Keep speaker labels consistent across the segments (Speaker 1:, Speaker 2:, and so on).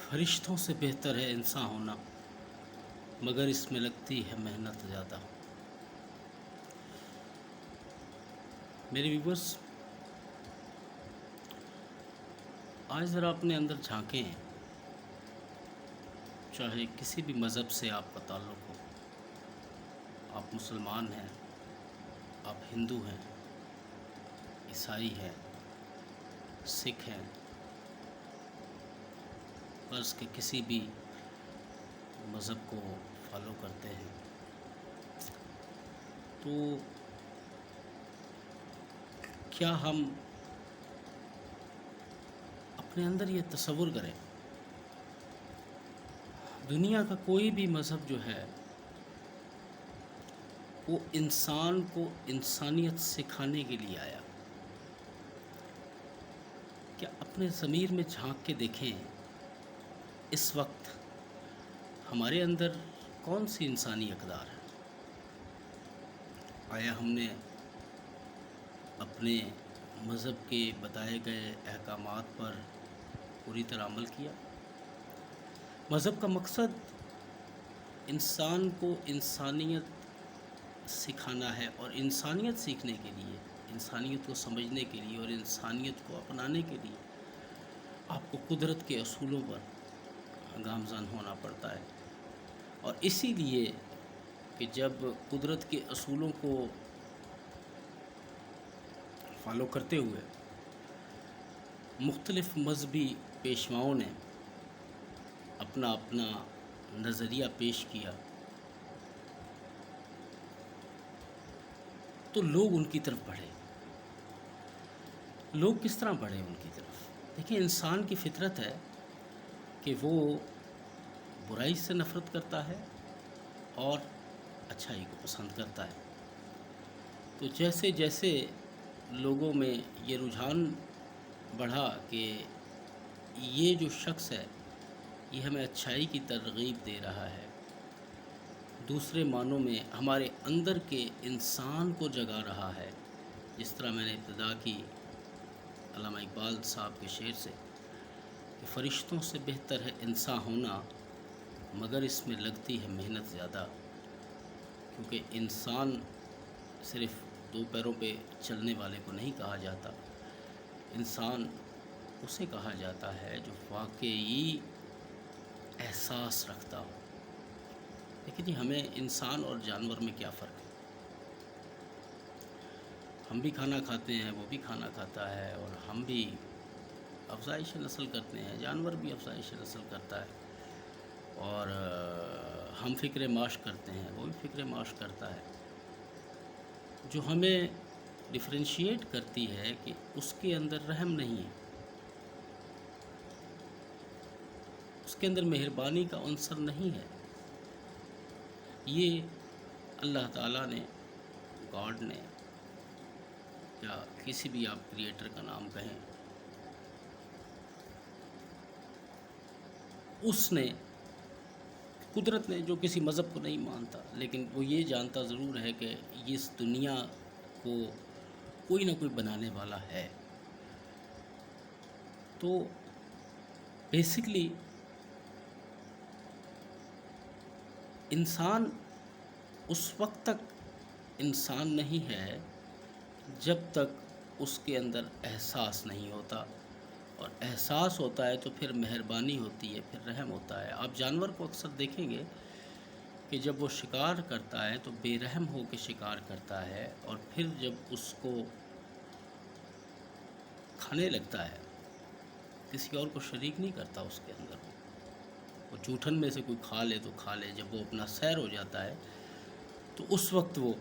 Speaker 1: فرشتوں سے بہتر ہے انسان ہونا، مگر اس میں لگتی ہے محنت زیادہ۔ میرے ویورس، آج ذرا اپنے اندر جھانکیں، چاہے کسی بھی مذہب سے آپ کا تعلق ہو، آپ مسلمان ہیں، آپ ہندو ہیں، عیسائی ہیں، سکھ ہیں، فرض کے کسی بھی مذہب کو فالو کرتے ہیں، تو کیا ہم اپنے اندر یہ تصور کریں، دنیا کا کوئی بھی مذہب جو ہے وہ انسان کو انسانیت سکھانے کے لیے آیا؟ کیا اپنے ضمیر میں جھانک کے دیکھیں، اس وقت ہمارے اندر کون سی انسانی اقدار ہے؟ آیا ہم نے اپنے مذہب کے بتائے گئے احکامات پر پوری طرح عمل کیا؟ مذہب کا مقصد انسان کو انسانیت سکھانا ہے، اور انسانیت سیکھنے کے لیے، انسانیت کو سمجھنے کے لیے اور انسانیت کو اپنانے کے لیے آپ کو قدرت کے اصولوں پر گامزن ہونا پڑتا ہے۔ اور اسی لیے کہ جب قدرت کے اصولوں کو فالو کرتے ہوئے مختلف مذہبی پیشواؤں نے اپنا اپنا نظریہ پیش کیا، تو لوگ ان کی طرف بڑھے۔ لوگ کس طرح بڑھے ان کی طرف؟ دیکھیں، انسان کی فطرت ہے کہ وہ برائی سے نفرت کرتا ہے اور اچھائی کو پسند کرتا ہے۔ تو جیسے جیسے لوگوں میں یہ رجحان بڑھا کہ یہ جو شخص ہے یہ ہمیں اچھائی کی ترغیب دے رہا ہے، دوسرے معنوں میں ہمارے اندر کے انسان کو جگا رہا ہے، جس طرح میں نے ابتدا کی علامہ اقبال صاحب کے شعر سے کہ فرشتوں سے بہتر ہے انسان ہونا، مگر اس میں لگتی ہے محنت زیادہ۔ کیونکہ انسان صرف دو پیروں پہ چلنے والے کو نہیں کہا جاتا، انسان اسے کہا جاتا ہے جو واقعی احساس رکھتا ہو۔ لیکن جی، ہمیں انسان اور جانور میں کیا فرق ہے؟ ہم بھی کھانا کھاتے ہیں، وہ بھی کھانا کھاتا ہے، اور ہم بھی افزائش نسل کرتے ہیں، جانور بھی افزائش نسل کرتا ہے، اور ہم فکر معاش کرتے ہیں، وہ بھی فکر معاش کرتا ہے۔ جو ہمیں ڈفرینشیٹ کرتی ہے کہ اس کے اندر رحم نہیں ہے، اس کے اندر مہربانی کا عنصر نہیں ہے، یہ اللہ تعالیٰ نے، گاڈ نے، یا کسی بھی آپ کریٹر کا نام کہیں، اس نے، قدرت نے، جو کسی مذہب کو نہیں مانتا لیکن وہ یہ جانتا ضرور ہے کہ اس دنیا کو کوئی نہ کوئی بنانے والا ہے، تو بیسکلی انسان اس وقت تک انسان نہیں ہے جب تک اس کے اندر احساس نہیں ہوتا، اور احساس ہوتا ہے تو پھر مہربانی ہوتی ہے، پھر رحم ہوتا ہے۔ آپ جانور کو اکثر دیکھیں گے کہ جب وہ شکار کرتا ہے تو بے رحم ہو کے شکار کرتا ہے، اور پھر جب اس کو کھانے لگتا ہے کسی اور کو شریک نہیں کرتا اس کے اندر، وہ جوٹھن میں سے کوئی کھا لے تو کھا لے، جب وہ اپنا سیر ہو جاتا ہے تو اس وقت وہ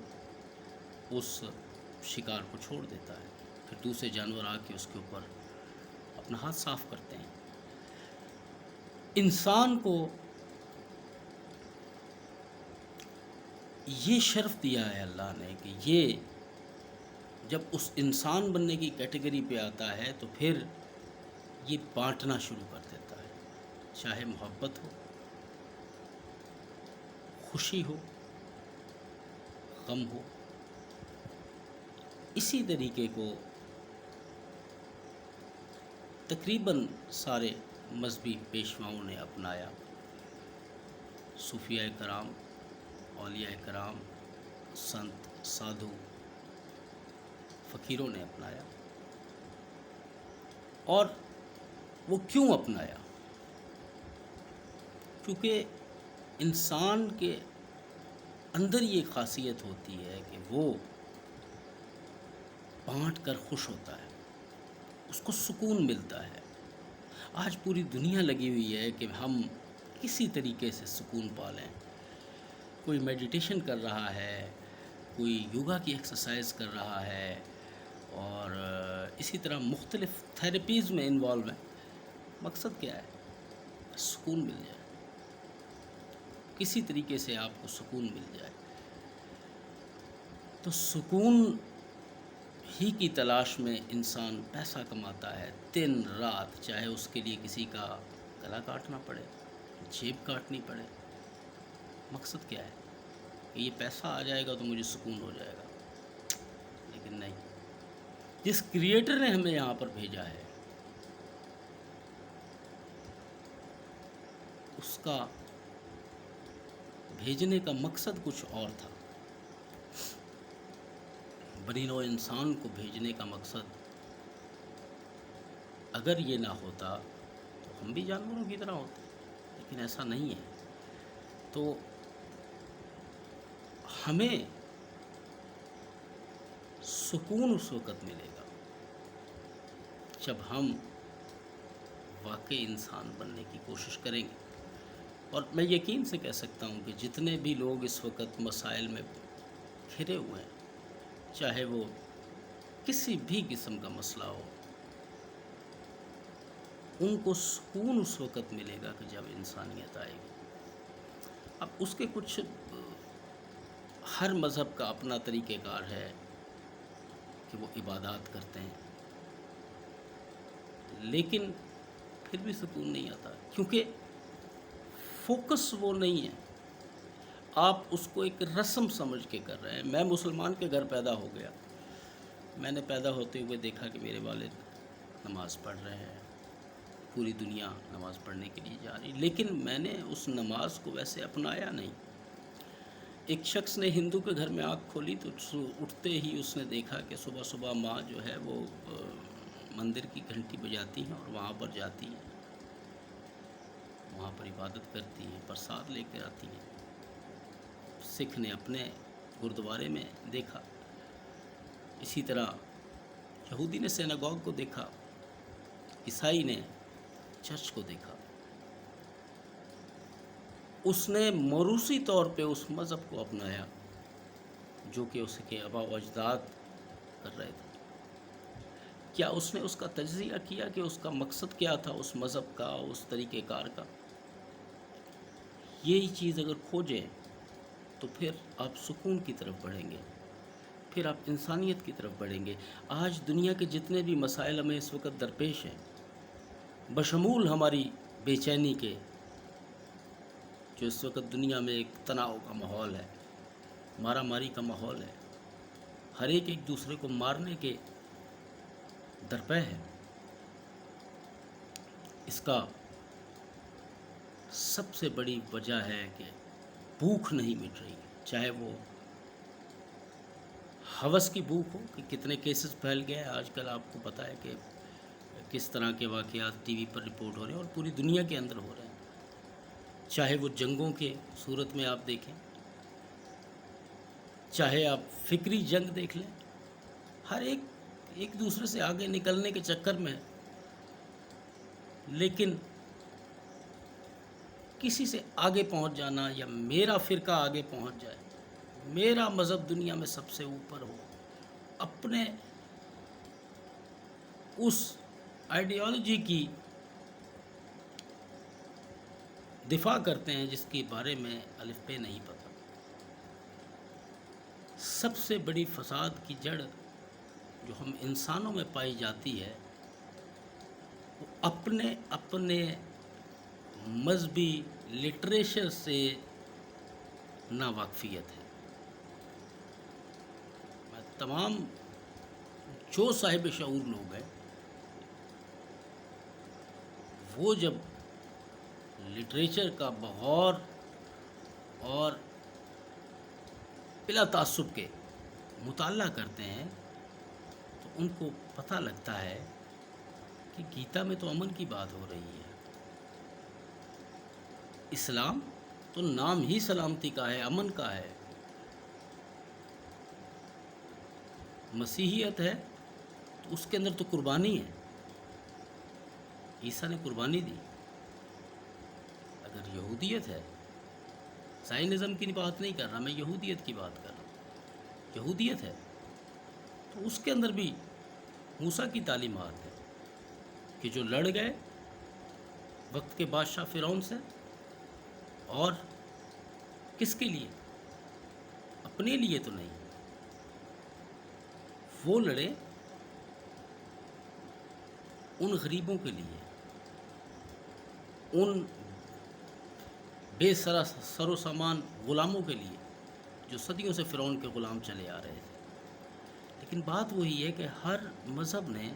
Speaker 1: اس شکار کو چھوڑ دیتا ہے، پھر دوسرے جانور آ کے اس کے اوپر اپنا ہاتھ صاف کرتے ہیں۔ انسان کو یہ شرف دیا ہے اللہ نے کہ یہ جب اس انسان بننے کی کیٹیگری پہ آتا ہے تو پھر یہ بانٹنا شروع کر دیتا ہے، چاہے محبت ہو، خوشی ہو، غم ہو۔ اسی طریقے کو تقریباً سارے مذہبی پیشواؤں نے اپنایا، صوفیاء کرام، اولیاء کرام، سنت، سادھو، فقیروں نے اپنایا۔ اور وہ کیوں اپنایا؟ کیونکہ انسان کے اندر یہ خاصیت ہوتی ہے کہ وہ بانٹ کر خوش ہوتا ہے، اس کو سکون ملتا ہے۔ آج پوری دنیا لگی ہوئی ہے کہ ہم کسی طریقے سے سکون پالیں۔ کوئی میڈیٹیشن کر رہا ہے، کوئی یوگا کی ایکسرسائز کر رہا ہے، اور اسی طرح مختلف تھیراپیز میں انوالو ہیں۔ مقصد کیا ہے؟ سکون مل جائے، کسی طریقے سے آپ کو سکون مل جائے۔ تو سکون ہی کی تلاش میں انسان پیسہ کماتا ہے دن رات، چاہے اس کے لیے کسی کا گلا کاٹنا پڑے، جیب کاٹنی پڑے۔ مقصد کیا ہے؟ کہ یہ پیسہ آ جائے گا تو مجھے سکون ہو جائے گا، لیکن نہیں۔ جس کریٹر نے ہمیں یہاں پر بھیجا ہے، اس کا بھیجنے کا مقصد کچھ اور تھا۔ بنی نوع انسان کو بھیجنے کا مقصد اگر یہ نہ ہوتا تو ہم بھی جانوروں کی طرح ہوتے، لیکن ایسا نہیں ہے۔ تو ہمیں سکون اس وقت ملے گا جب ہم واقعی انسان بننے کی کوشش کریں گے۔ اور میں یقین سے کہہ سکتا ہوں کہ جتنے بھی لوگ اس وقت مسائل میں گھرے ہوئے ہیں، چاہے وہ کسی بھی قسم کا مسئلہ ہو، ان کو سکون اس وقت ملے گا کہ جب انسانیت آئے گی۔ اب اس کے کچھ ہر مذہب کا اپنا طریقہ کار ہے کہ وہ عبادات کرتے ہیں، لیکن پھر بھی سکون نہیں آتا، کیونکہ فوکس وہ نہیں ہے۔ آپ اس کو ایک رسم سمجھ کے کر رہے ہیں۔ میں مسلمان کے گھر پیدا ہو گیا، میں نے پیدا ہوتے ہوئے دیکھا کہ میرے والد نماز پڑھ رہے ہیں، پوری دنیا نماز پڑھنے کے لیے جا رہی، لیکن میں نے اس نماز کو ویسے اپنایا نہیں۔ ایک شخص نے ہندو کے گھر میں آنکھ کھولی تو اٹھتے ہی اس نے دیکھا کہ صبح صبح ماں جو ہے وہ مندر کی گھنٹی بجاتی ہیں اور وہاں پر جاتی ہیں، وہاں پر عبادت کرتی ہیں، پرساد لے کے آتی ہیں۔ سکھ نے اپنے گردوارے میں دیکھا، اسی طرح یہودی نے سیناگوگ کو دیکھا، عیسائی نے چرچ کو دیکھا۔ اس نے موروثی طور پہ اس مذہب کو اپنایا جو کہ اس کے آباء و اجداد کر رہے تھے۔ کیا اس نے اس کا تجزیہ کیا کہ اس کا مقصد کیا تھا، اس مذہب کا، اس طریقہ کار کا؟ یہی چیز اگر کھوجیں تو پھر آپ سکون کی طرف بڑھیں گے، پھر آپ انسانیت کی طرف بڑھیں گے۔ آج دنیا کے جتنے بھی مسائل ہمیں اس وقت درپیش ہیں، بشمول ہماری بے چینی کے، جو اس وقت دنیا میں ایک تناؤ کا ماحول ہے، مارا ماری کا ماحول ہے، ہر ایک دوسرے کو مارنے کے درپے ہے، اس کا سب سے بڑی وجہ ہے کہ بھوک نہیں مٹ رہی، چاہے وہ ہوس کی بھوک ہو کہ کتنے کیسز پھیل گئے ہیں آج کل، آپ کو پتہ ہے کہ کس طرح کے واقعات ٹی وی پر رپورٹ ہو رہے ہیں اور پوری دنیا کے اندر ہو رہے ہیں، چاہے وہ جنگوں کے صورت میں آپ دیکھیں، چاہے آپ فکری جنگ دیکھ لیں، ہر ایک دوسرے سے آگے نکلنے کے چکر میں، لیکن کسی سے آگے پہنچ جانا یا میرا فرقہ آگے پہنچ جائے، میرا مذہب دنیا میں سب سے اوپر ہو، اپنے اس آئیڈیالوجی کی دفاع کرتے ہیں جس کے بارے میں الف بے نہیں پتہ۔ سب سے بڑی فساد کی جڑ جو ہم انسانوں میں پائی جاتی ہے وہ اپنے مذہبی لٹریچر سے ناواقفیت ہے۔ میں تمام جو صاحب شعور لوگ ہیں وہ جب لٹریچر کا بغور اور بلا تعصب کے مطالعہ کرتے ہیں تو ان کو پتہ لگتا ہے کہ گیتا میں تو امن کی بات ہو رہی ہے. اسلام تو نام ہی سلامتی کا ہے، امن کا ہے. مسیحیت ہے تو اس کے اندر تو قربانی ہے، عیسیٰ نے قربانی دی. اگر یہودیت ہے، زائنزم کی بات نہیں کر رہا میں، یہودیت کی بات کر رہا ہوں. یہودیت ہے تو اس کے اندر بھی موسیٰ کی تعلیمات ہے کہ جو لڑ گئے وقت کے بادشاہ فرعون سے، اور کس کے لیے؟ اپنے لیے تو نہیں، وہ لڑے ان غریبوں کے لیے، ان بے سر و سامان غلاموں کے لیے جو صدیوں سے فرعون کے غلام چلے آ رہے تھے. لیکن بات وہی ہے کہ ہر مذہب نے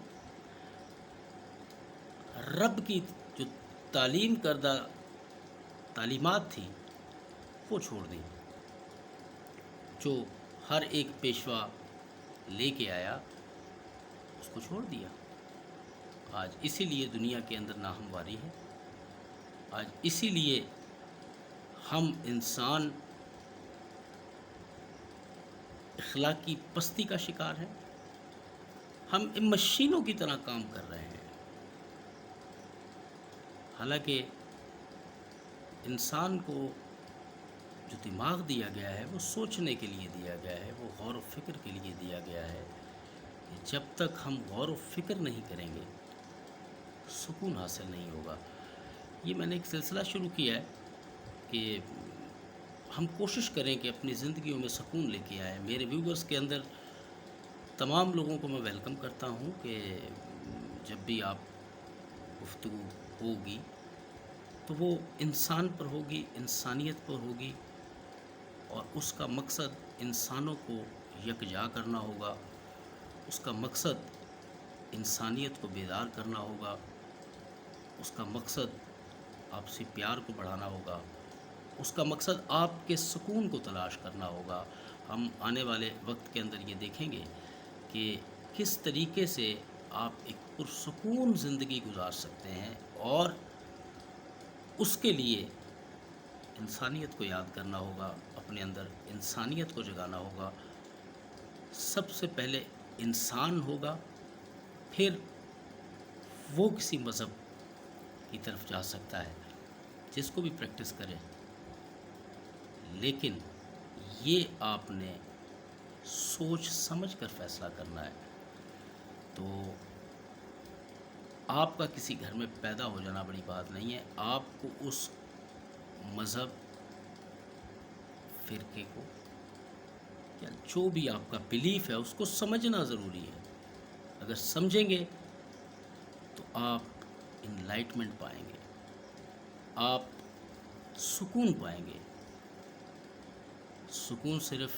Speaker 1: رب کی جو تعلیم کردہ تعلیمات تھی وہ چھوڑ دی، جو ہر ایک پیشوا لے کے آیا اس کو چھوڑ دیا. آج اسی لیے دنیا کے اندر ناہمواری ہے. آج اسی لیے ہم انسان اخلاقی پستی کا شکار ہیں. ہم ان مشینوں کی طرح کام کر رہے ہیں، حالانکہ انسان کو جو دماغ دیا گیا ہے وہ سوچنے کے لیے دیا گیا ہے، وہ غور و فکر کے لیے دیا گیا ہے. جب تک ہم غور و فکر نہیں کریں گے سکون حاصل نہیں ہوگا. یہ میں نے ایک سلسلہ شروع کیا ہے کہ ہم کوشش کریں کہ اپنی زندگیوں میں سکون لے کے آئیں. میرے ویورز کے اندر تمام لوگوں کو میں ویلکم کرتا ہوں کہ جب بھی آپ گفتگو ہوگی تو وہ انسان پر ہوگی، انسانیت پر ہوگی، اور اس کا مقصد انسانوں کو یکجا کرنا ہوگا. اس کا مقصد انسانیت کو بیدار کرنا ہوگا. اس کا مقصد آپسی پیار کو بڑھانا ہوگا. اس کا مقصد آپ کے سکون کو تلاش کرنا ہوگا. ہم آنے والے وقت کے اندر یہ دیکھیں گے کہ کس طریقے سے آپ ایک پرسکون زندگی گزار سکتے ہیں، اور اس کے لیے انسانیت کو یاد کرنا ہوگا، اپنے اندر انسانیت کو جگانا ہوگا. سب سے پہلے انسان ہوگا، پھر وہ کسی مذہب کی طرف جا سکتا ہے، جس کو بھی پریکٹس کرے. لیکن یہ آپ نے سوچ سمجھ کر فیصلہ کرنا ہے. تو آپ کا کسی گھر میں پیدا ہو جانا بڑی بات نہیں ہے. آپ کو اس مذہب، فرقے کو، یا جو بھی آپ کا بلیف ہے اس کو سمجھنا ضروری ہے. اگر سمجھیں گے تو آپ انلائٹمنٹ پائیں گے، آپ سکون پائیں گے. سکون صرف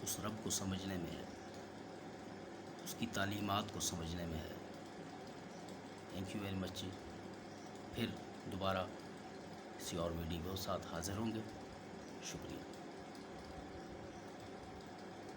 Speaker 1: اس رب کو سمجھنے میں ہے، اس کی تعلیمات کو سمجھنے میں ہے. تھینک یو ویری مچ جی. پھر دوبارہ کسی اور ویڈیو کے ساتھ حاضر ہوں گے. شکریہ.